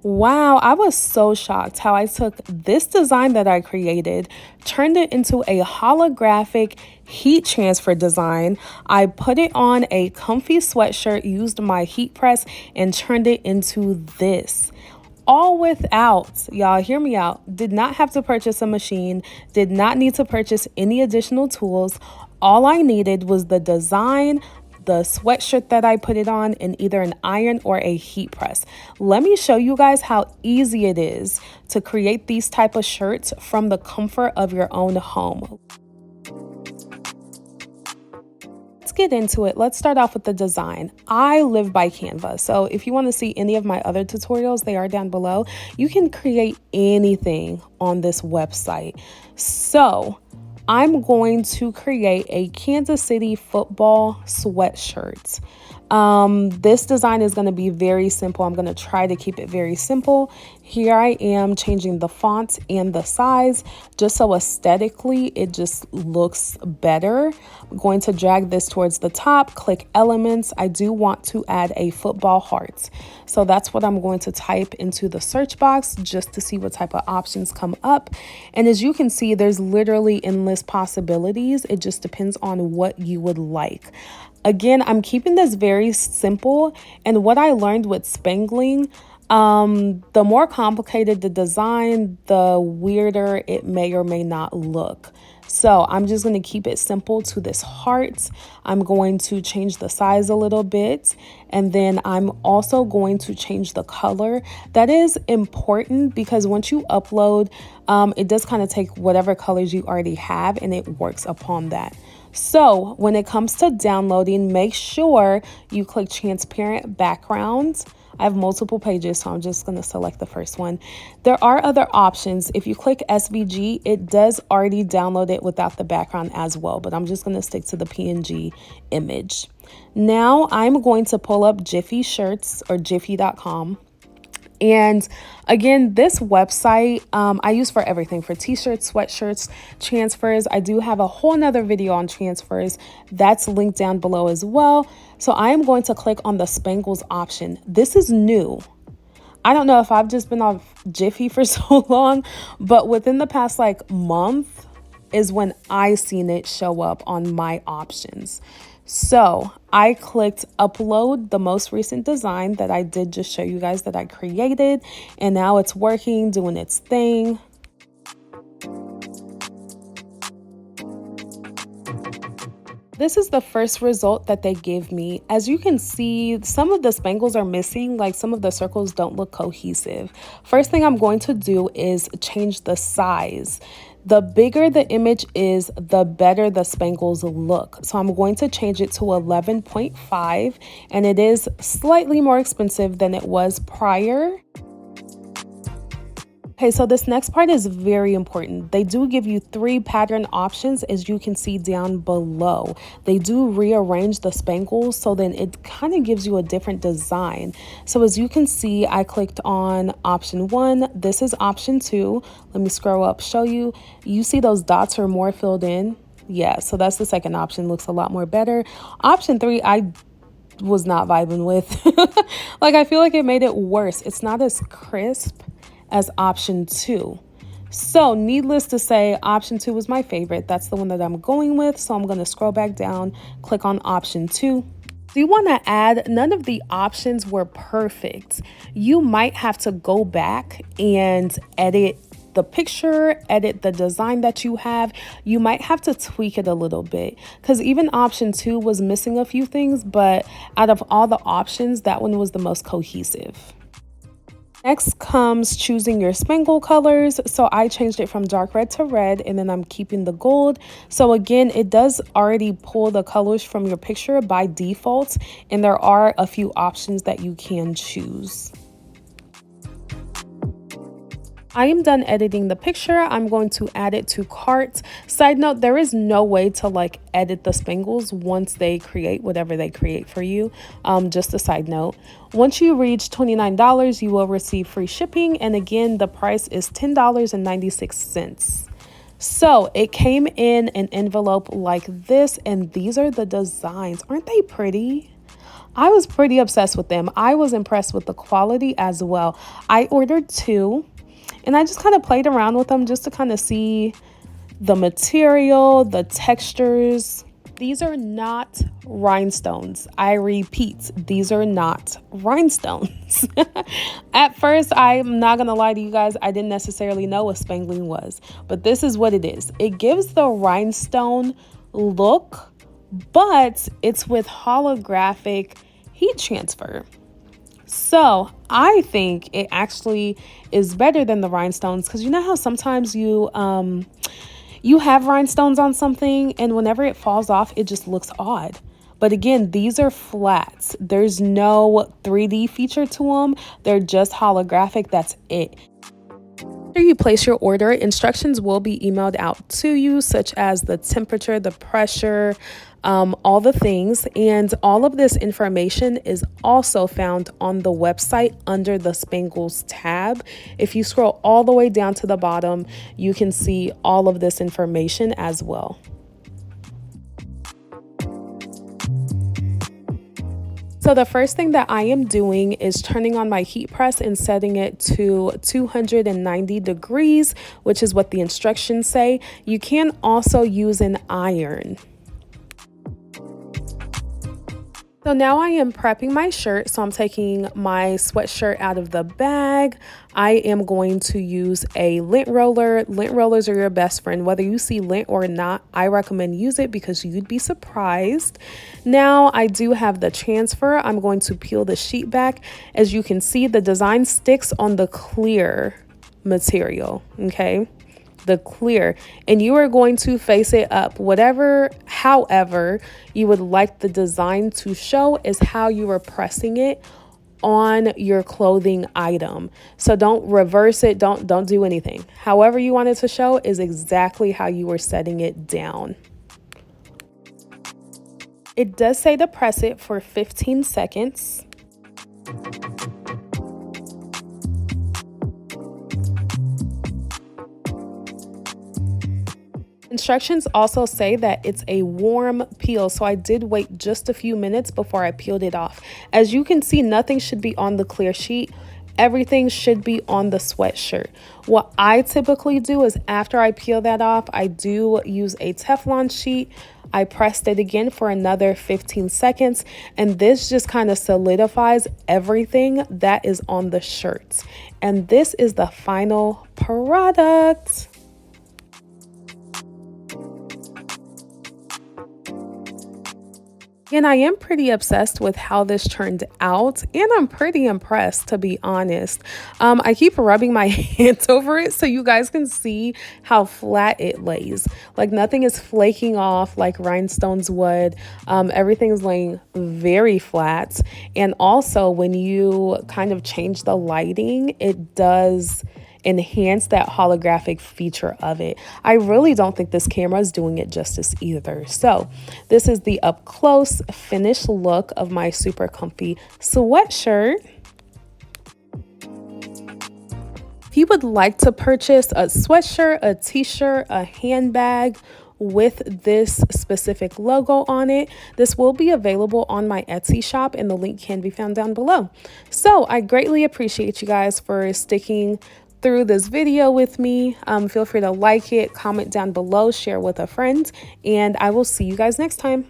Wow, I was so shocked how I took this design that I created, turned it into a holographic heat transfer design. I put it on a comfy sweatshirt, used my heat press, and turned it into this. All without, y'all hear me out, did not have to purchase a machine, did not need to purchase any additional tools. All I needed was the design, the sweatshirt that I put it on, and either an iron or a heat press. Let me show you guys how easy it is to create these type of shirts from the comfort of your own home. Let's get into it. Let's start off with the design. I live by Canva, so if you want to see any of my other tutorials, they are down below. You can create anything on this website. So I'm going to create a Kansas City football sweatshirt. This design is going to be very simple. I'm going to try to keep it very simple. Here I am changing the font and the size just so aesthetically it just looks better. I'm going to drag this towards the top, click elements. I do want to add a football heart. So that's what I'm going to type into the search box just to see what type of options come up. And as you can see, there's literally endless possibilities. It just depends on what you would like. Again, I'm keeping this very simple, and what I learned with spangling, the more complicated the design, the weirder it may or may not look. So I'm just going to keep it simple to this heart. I'm going to change the size a little bit, and then I'm also going to change the color. That is important because once you upload, it does kind of take whatever colors you already have and it works upon that. So when it comes to downloading, make sure you click transparent background. I have multiple pages, so I'm just going to select the first one. There are other options. If you click SVG, it does already download it without the background as well, but I'm just going to stick to the PNG image. Now I'm going to pull up Jiffy Shirts or jiffy.com. And again, this website I use for everything, for t-shirts, sweatshirts, transfers. I do have a whole nother video on transfers that's linked down below as well. So I am going to click on the Spangles option. This is new. I don't know if I've just been on Jiffy for so long, but within the past month is when I seen it show up on my options. So I clicked upload the most recent design that I did just show you guys that I created, and now it's working, doing its thing. This is the first result that they give me. As you can see, some of the spangles are missing, like some of the circles don't look cohesive. First thing I'm going to do is change the size. The bigger the image is, the better the spangles look. So I'm going to change it to 11.5, and it is slightly more expensive than it was prior. Okay, so this next part is very important. They do give you 3 pattern options, as you can see down below. They do rearrange the spangles, so then it kind of gives you a different design. So as you can see, I clicked on option 1. This is option 2. Let me scroll up, show you. You see those dots are more filled in? Yeah, so that's the second option. Looks a lot more better. Option 3, I was not vibing with. I feel like it made it worse. It's not as crisp as option 2. So needless to say, option 2 was my favorite. That's the one that I'm going with. So I'm going to scroll back down, click on option 2. Do you want to add? None of the options were perfect. You might have to go back and edit the picture, edit the design that you have. You might have to tweak it a little bit, because even option 2 was missing a few things, but out of all the options, that one was the most cohesive. Next comes choosing your spangle colors. So I changed it from dark red to red, and then I'm keeping the gold. So again, it does already pull the colors from your picture by default, and there are a few options that you can choose. I am done editing the picture. I'm going to add it to cart. Side note, there is no way to edit the spangles once they create whatever they create for you. Just a side note. Once you reach $29, you will receive free shipping. And again, the price is $10.96. So it came in an envelope like this, and these are the designs. Aren't they pretty? I was pretty obsessed with them. I was impressed with the quality as well. I ordered 2 and I just kind of played around with them just to kind of see the material, the textures. These are not rhinestones. I repeat, these are not rhinestones. At first, I'm not gonna lie to you guys, I didn't necessarily know what spangling was, but this is what it is. It gives the rhinestone look, but it's with holographic heat transfer. So I think it actually is better than the rhinestones, because you know how sometimes you have rhinestones on something and whenever it falls off, it just looks odd. But again, these are flats. There's no 3D feature to them. They're just holographic. That's it. After you place your order, instructions will be emailed out to you, such as the temperature, the pressure, all the things. And all of this information is also found on the website under the Spangles tab. If you scroll all the way down to the bottom, you can see all of this information as well. So the first thing that I am doing is turning on my heat press and setting it to 290 degrees, which is what the instructions say. You can also use an iron. So now I am prepping my shirt. So I'm taking my sweatshirt out of the bag. I am going to use a lint roller. Lint rollers are your best friend. Whether you see lint or not, I recommend use it because you'd be surprised. Now I do have the transfer. I'm going to peel the sheet back. As you can see, the design sticks on the clear material, okay? The clear, and you are going to face it up. However you would like the design to show is how you are pressing it on your clothing item. So don't reverse it, don't do anything. However you want it to show is exactly how you are setting it down. It does say to press it for 15 seconds. Instructions also say that it's a warm peel, so I did wait just a few minutes before I peeled it off. As you can see, nothing should be on the clear sheet. Everything should be on the sweatshirt. What I typically do is after I peel that off, I do use a Teflon sheet. I pressed it again for another 15 seconds, and this just kind of solidifies everything that is on the shirts. And this is the final product. And I am pretty obsessed with how this turned out, and I'm pretty impressed, to be honest. I keep rubbing my hands over it so you guys can see how flat it lays. Like nothing is flaking off like rhinestones would. Everything's laying very flat. And also when you kind of change the lighting, it does enhance that holographic feature of it. I really don't think this camera is doing it justice either. So this is the up close finished look of my super comfy sweatshirt. If you would like to purchase a sweatshirt, a t-shirt, a handbag with this specific logo on it, this will be available on my Etsy shop, and the link can be found down below. So I greatly appreciate you guys for sticking through this video with me. Feel free to like it, comment down below, share with a friend, and I will see you guys next time.